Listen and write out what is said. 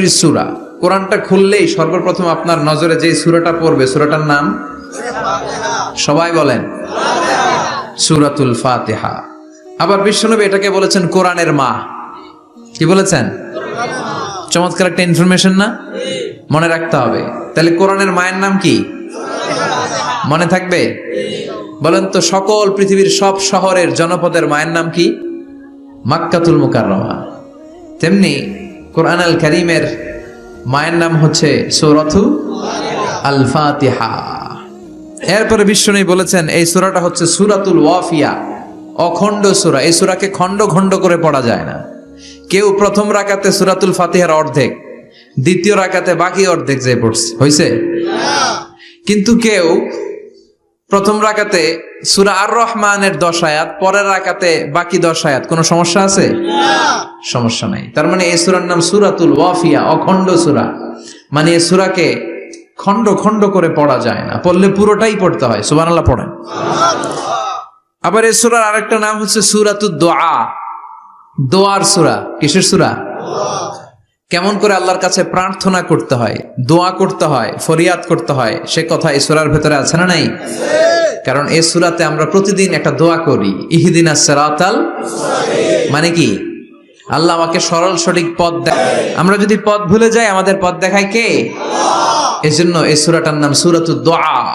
সূরা। কোরআনটা খুললেই সর্বপ্রথম আপনার নজরে যে সূরাটা পড়বে, সূরাটার নাম সবাই বলেন সূরাতুল ফাতিহা। আবার বিশ্বনবী এটাকে বলেছেন কোরআনের মা। কি বলেছেন? চমৎকার একটা ইনফরমেশন না? মনে রাখতে হবে। তাহলে কোরআনের মায়ের নাম কি? মনে থাকবে? বলেন তো, সকল পৃথিবীর সব শহরের জনপদের মায়ের নাম কি? মাক্কাতুল মুকাররমা। তেমনি কোরআন আল কারীমের মায়ের নাম হচ্ছে সূরাতুল আল ফাতিহা। এরপরে বিশ্বনবী বলেছেন এই সূরাটা হচ্ছে সূরাতুল ওয়াফিয়া, অখণ্ড সূরা। এই সূরাকে খণ্ড খণ্ড করে পড়া যায় না। কেউ প্রথম রাকাতে সূরাতুল ফাতিহার অর্ধেক, দ্বিতীয় রাকাতে বাকি অর্ধেক যে পড়ছে, হইছে? কিন্তু কেউ প্রথম রাকাতে সূরা আর রহমানের 10 আয়াত, পরের রাকাতে বাকি 10 আয়াত। কোনো সমস্যা আছে? সমস্যা নাই। তার মানে এই সূরার নাম সূরাতুল ওয়াফিয়া, অখণ্ড সূরা। মানে এই সূরাকে খণ্ড খণ্ড করে পড়া যায় না, পড়লে পুরোটাই পড়তে হয়। সুবহানাল্লাহ পড়েন। আবার এই সূরার আরেকটা নাম হচ্ছে সূরাতুদ দুআ, দোয়ার সূরা। কিসের সূরা? কেমন করে আল্লাহর কাছে প্রার্থনা করতে হয়, দোয়া করতে হয়, ফরিয়াদ করতে হয়, সে কথা এই সূরার ভেতরে আছে না নাই? কারণ এই সূরাতে আমরা প্রতিদিন একটা দোয়া করি, ইহদিনাস সিরাতাল মুস্তাকিম। মানে কি? আল্লাহ আমাকে সরল সঠিক পথ দেখায়। আমরা যদি পথ ভুলে যাই, আমাদের পথ দেখায় কে? আল্লাহ। এজন্য এই সূরাটার নাম সূরাতুদ দুআ।